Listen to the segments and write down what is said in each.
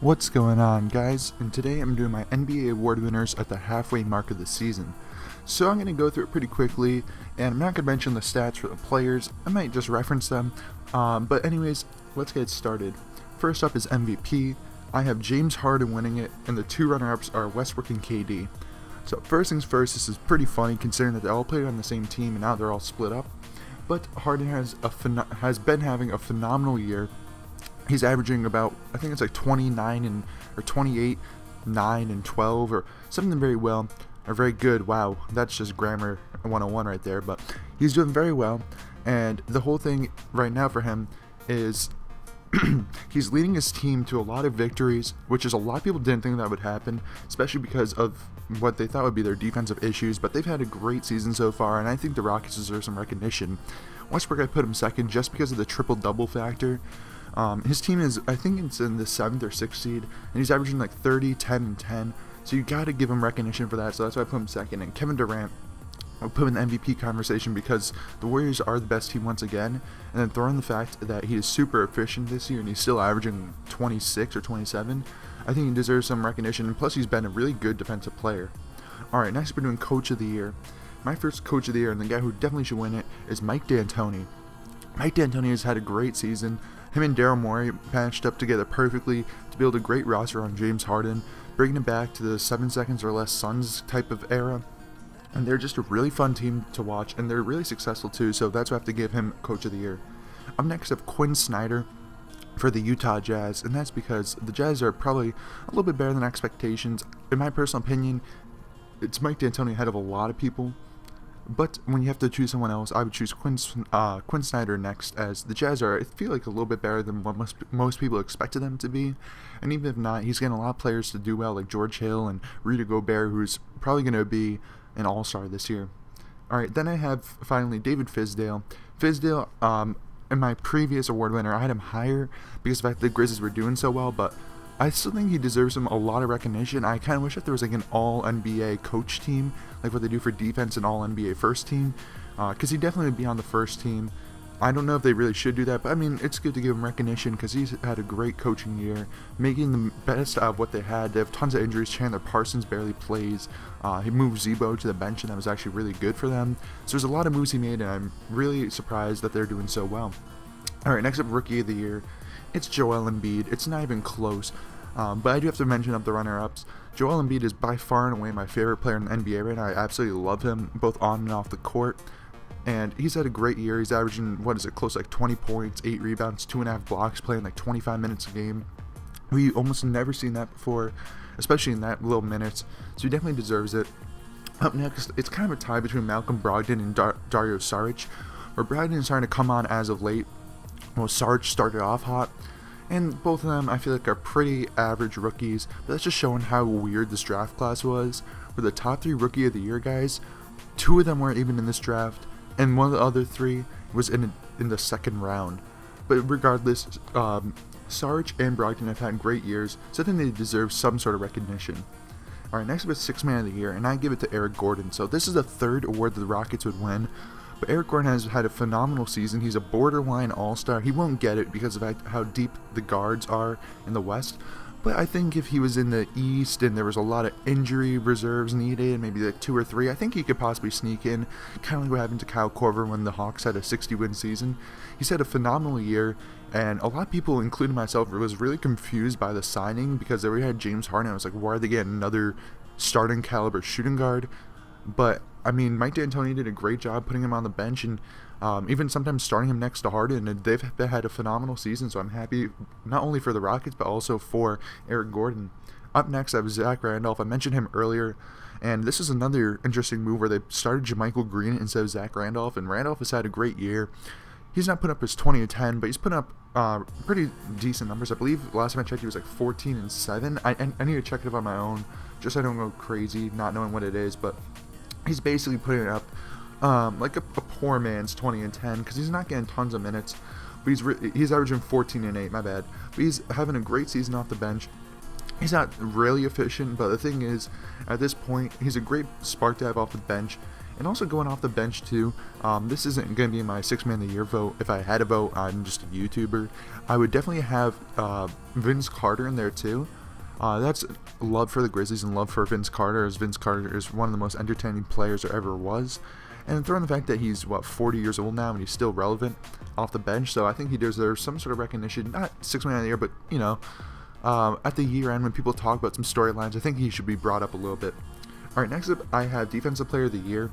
What's going on, guys? And today I'm doing my NBA award winners at the halfway mark of the season. So I'm going to go through it pretty quickly, and I'm not going to mention the stats for the players. I might just reference them. But anyways, let's get started. First up is MVP. I have James Harden winning it, and the two runner-ups are Westbrook and KD. So first things first, this is pretty funny considering that they all played on the same team and now they're all split up. But Harden has been having a phenomenal year. He's averaging about, I think it's like 29 or 28, 9 and 12 or something very well, or very good. Wow, that's just grammar 101 right there. But he's doing very well, and the whole thing right now for him is he's leading his team to a lot of victories, which is a lot of people didn't think that would happen, especially because of what they thought would be their defensive issues. But they've had a great season so far, and I think the Rockets deserve some recognition. Westbrook, I put him second just because of the triple-double factor. His team is, I think it's in the 7th or 6th seed, and he's averaging like 30, 10, and 10. So you got to give him recognition for that. So that's why I put him second. And Kevin Durant, I'll put him in the MVP conversation because the Warriors are the best team once again. And then throw in the fact that he is super efficient this year, and he's still averaging 26 or 27. I think he deserves some recognition. And plus, he's been a really good defensive player. All right, next we're doing Coach of the Year. My first Coach of the Year, and the guy who definitely should win it, is Mike D'Antoni. Mike D'Antoni has had a great season. Him and Daryl Morey patched up together perfectly to build a great roster on James Harden, bringing him back to the 7 seconds or less Suns type of era. And they're just a really fun team to watch, and they're really successful too, so that's why I have to give him Coach of the Year. Up next, I have Quinn Snyder for the Utah Jazz, and that's because the Jazz are probably a little bit better than expectations. In my personal opinion, it's Mike D'Antoni ahead of a lot of people. But when you have to choose someone else, I would choose Quinn Snyder next, as the Jazz are, I feel like, a little bit better than what most people expected them to be. And even if not, he's getting a lot of players to do well, like George Hill and Rudy Gobert, who's probably going to be an all-star this year. Alright, then I have, finally, David Fizdale. Fizdale, in my previous award winner, I had him higher because of the fact that the Grizzlies were doing so well, but I still think he deserves a lot of recognition. I kind of wish that there was like an all-NBA coach team, like what they do for defense and all-NBA first team, because he definitely would be on the first team. I don't know if they really should do that, but I mean, it's good to give him recognition because he's had a great coaching year, making the best out of what they had. They have tons of injuries. Chandler Parsons barely plays. He moved Zebo to the bench, and that was actually really good for them. So there's a lot of moves he made, and I'm really surprised that they're doing so well. All right, next up, Rookie of the Year. It's Joel Embiid. It's not even close. But I do have to mention up the runner-ups. Joel Embiid is by far and away my favorite player in the NBA right now. I absolutely love him, both on and off the court. And he's had a great year. He's averaging, close to like 20 points, 8 rebounds, 2.5 blocks, playing like 25 minutes a game. We almost never seen that before, especially in that little minutes. So he definitely deserves it. Up next, it's kind of a tie between Malcolm Brogdon and Dario Saric, where Brogdon is starting to come on as of late. Well, Saric started off hot. And both of them, I feel like, are pretty average rookies, but that's just showing how weird this draft class was. For the top 3 Rookie of the Year guys, 2 of them weren't even in this draft, and one of the other 3 was in the second round. But regardless, Saric and Brogdon have had great years, so I think they deserve some sort of recognition. Alright, next up is 6th Man of the Year, and I give it to Eric Gordon. So this is the 3rd award that the Rockets would win. But Eric Gordon has had a phenomenal season. He's a borderline all-star. He won't get it because of how deep the guards are in the West. But I think if he was in the East and there was a lot of injury reserves needed, maybe like 2 or 3, I think he could possibly sneak in. Kind of like what happened to Kyle Korver when the Hawks had a 60-win season. He's had a phenomenal year, and a lot of people, including myself, was really confused by the signing because they already had James Harden. I was like, why are they getting another starting caliber shooting guard? But I mean, Mike D'Antoni did a great job putting him on the bench and even sometimes starting him next to Harden, and they've had a phenomenal season, so I'm happy not only for the Rockets but also for Eric Gordon. Up next, I have Zach Randolph. I mentioned him earlier, and this is another interesting move where they started JaMychal Green instead of Zach Randolph, and Randolph has had a great year. He's not put up his 20 and 10, but he's put up pretty decent numbers. I believe last time I checked he was like 14 and 7. I need to check it up on my own, just so I don't go crazy not knowing what it is, but he's basically putting it up like a poor man's 20 and 10 because he's not getting tons of minutes, but he's averaging 14 and 8. My bad. But he's having a great season off the bench. He's not really efficient, but the thing is, at this point, he's a great spark to have off the bench, And also going off the bench too, this isn't going to be my 6 Man of the Year vote. If I had a vote, I'm just a YouTuber. I would definitely have Vince Carter in there too. That's love for the Grizzlies and love for Vince Carter, as Vince Carter is one of the most entertaining players there ever was. And throwing the fact that he's, 40 years old now and he's still relevant off the bench, so I think he deserves some sort of recognition. Not 6 Man of the Year, but, at the year end when people talk about some storylines, I think he should be brought up a little bit. Alright, next up I have Defensive Player of the Year.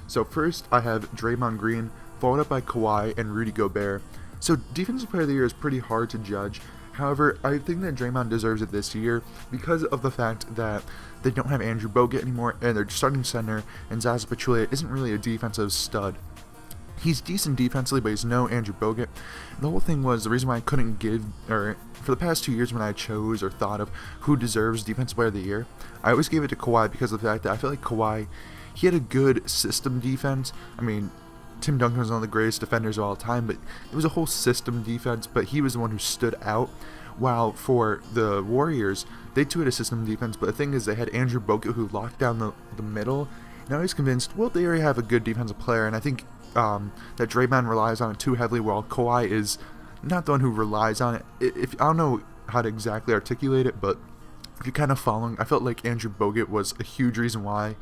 So first I have Draymond Green, followed up by Kawhi and Rudy Gobert. So Defensive Player of the Year is pretty hard to judge. However, I think that Draymond deserves it this year because of the fact that they don't have Andrew Bogut anymore, and their starting center, and Zaza Pachulia, isn't really a defensive stud. He's decent defensively, but he's no Andrew Bogut. The whole thing was the reason why I couldn't for the past 2 years when I chose or thought of who deserves Defensive Player of the Year, I always gave it to Kawhi because of the fact that I feel like Kawhi, he had a good system defense. I mean, Tim Duncan was one of the greatest defenders of all time, but it was a whole system defense, but he was the one who stood out. While for the Warriors, they too had a system defense, but the thing is they had Andrew Bogut who locked down the middle. Now he's convinced, well, they already have a good defensive player, and I think that Draymond relies on it too heavily, while Kawhi is not the one who relies on it. I don't know how to exactly articulate it, but if you're kind of following, I felt like Andrew Bogut was a huge reason why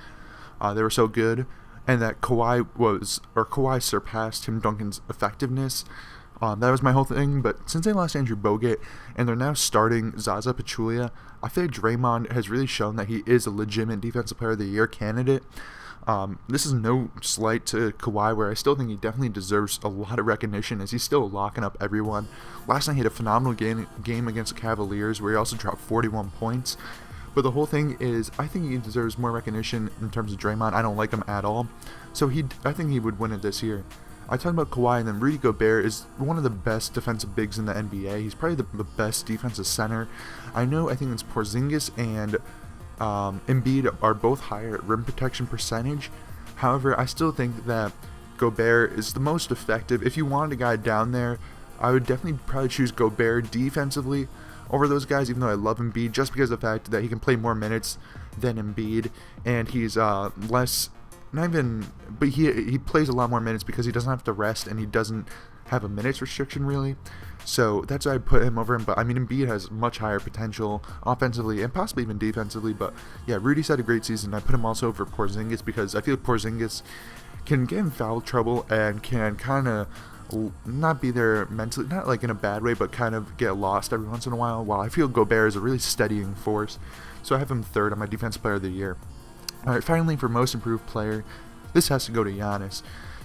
they were so good, and that Kawhi surpassed Tim Duncan's effectiveness. That was my whole thing, but since they lost Andrew Bogut and they're now starting Zaza Pachulia, I feel like Draymond has really shown that he is a legitimate Defensive Player of the Year candidate. This is no slight to Kawhi, where I still think he definitely deserves a lot of recognition as he's still locking up everyone. Last night he had a phenomenal game against the Cavaliers where he also dropped 41 points. But the whole thing is, I think he deserves more recognition in terms of Draymond. I don't like him at all. So I think he would win it this year. I talked about Kawhi, and then Rudy Gobert is one of the best defensive bigs in the NBA. He's probably the best defensive center. I think it's Porzingis and Embiid are both higher at rim protection percentage. However, I still think that Gobert is the most effective. If you wanted a guy down there, I would definitely probably choose Gobert defensively over those guys, even though I love Embiid, just because of the fact that he can play more minutes than Embiid, and he's less... Not even, but he plays a lot more minutes because he doesn't have to rest and he doesn't have a minutes restriction really. So that's why I put him over him. But I mean, Embiid has much higher potential offensively and possibly even defensively. But yeah, Rudy's had a great season. I put him also over Porzingis because I feel like Porzingis can get in foul trouble and can kind of not be there mentally, not like in a bad way, but kind of get lost every once in a while. While I feel Gobert is a really steadying force. So I have him third on my Defensive Player of the Year. Alright, finally for Most Improved Player, this has to go to Giannis.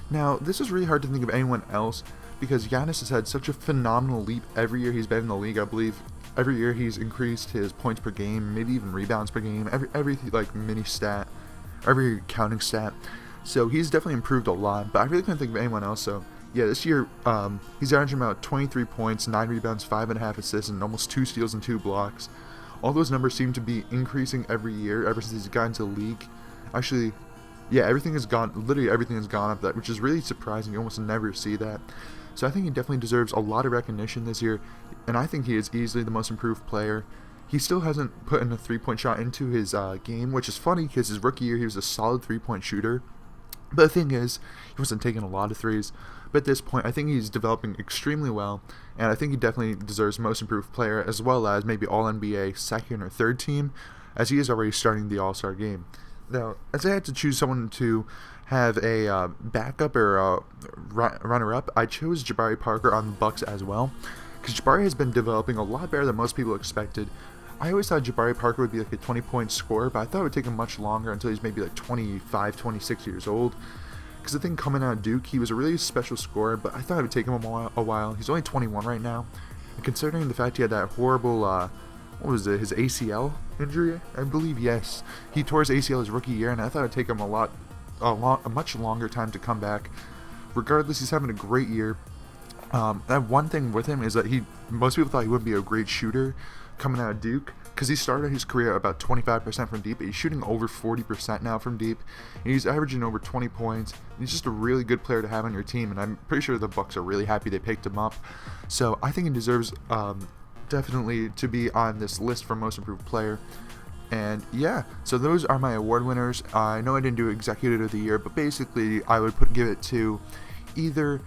Now, this is really hard to think of anyone else because Giannis has had such a phenomenal leap every year he's been in the league. I believe every year he's increased his points per game, maybe even rebounds per game, every like mini stat, every counting stat. So he's definitely improved a lot, but I really couldn't think of anyone else. So yeah, this year he's averaging about 23 points, 9 rebounds, 5.5 assists, and almost 2 steals and 2 blocks. All those numbers seem to be increasing every year ever since he's gotten to the league. Actually, yeah, literally everything has gone up, which is really surprising. You almost never see that. So I think he definitely deserves a lot of recognition this year, and I think he is easily the most improved player. He still hasn't put in a 3-point shot into his game, which is funny because his rookie year he was a solid 3-point shooter. But the thing is, he wasn't taking a lot of threes. But at this point, I think he's developing extremely well, and I think he definitely deserves Most Improved Player, as well as maybe All-NBA second or third team, as he is already starting the All-Star game. Now, as I had to choose someone to have a backup or a runner-up, I chose Jabari Parker on the Bucks as well, because Jabari has been developing a lot better than most people expected. I always thought Jabari Parker would be like a 20-point scorer, but I thought it would take him much longer until he's maybe like 25, 26 years old. Because the thing coming out of Duke, he was a really special scorer, but I thought it would take him a while. He's only 21 right now, and considering the fact he had that horrible, his ACL injury? I believe, yes. He tore his ACL his rookie year, and I thought it would take him a much longer time to come back. Regardless, he's having a great year. That one thing with him is that most people thought he wouldn't be a great shooter coming out of Duke, because he started his career about 25% from deep, but he's shooting over 40% now from deep, and he's averaging over 20 points. He's just a really good player to have on your team, and I'm pretty sure the Bucks are really happy they picked him up. So I think he deserves definitely to be on this list for Most Improved Player. And yeah, so those are my award winners. I know I didn't do Executive of the Year, but basically I would give it to either,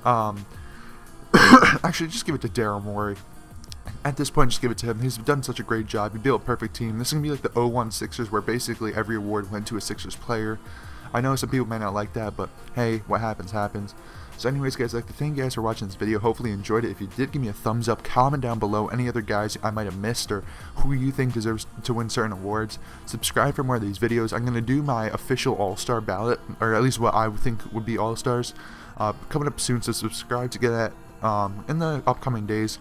actually just give it to Daryl Morey. At this point, just give it to him. He's done such a great job. He built a perfect team. This is going to be like the 0-1 Sixers, where basically every award went to a Sixers player. I know some people might not like that, but hey, what happens, happens. So anyways, guys, I'd like to thank you guys for watching this video. Hopefully you enjoyed it. If you did, give me a thumbs up. Comment down below any other guys I might have missed or who you think deserves to win certain awards. Subscribe for more of these videos. I'm going to do my official All-Star ballot, or at least what I would think would be All-Stars, coming up soon, so subscribe to get that in the upcoming days.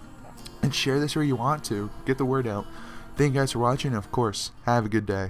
And share this where you want to. Get the word out. Thank you guys for watching, and of course, have a good day.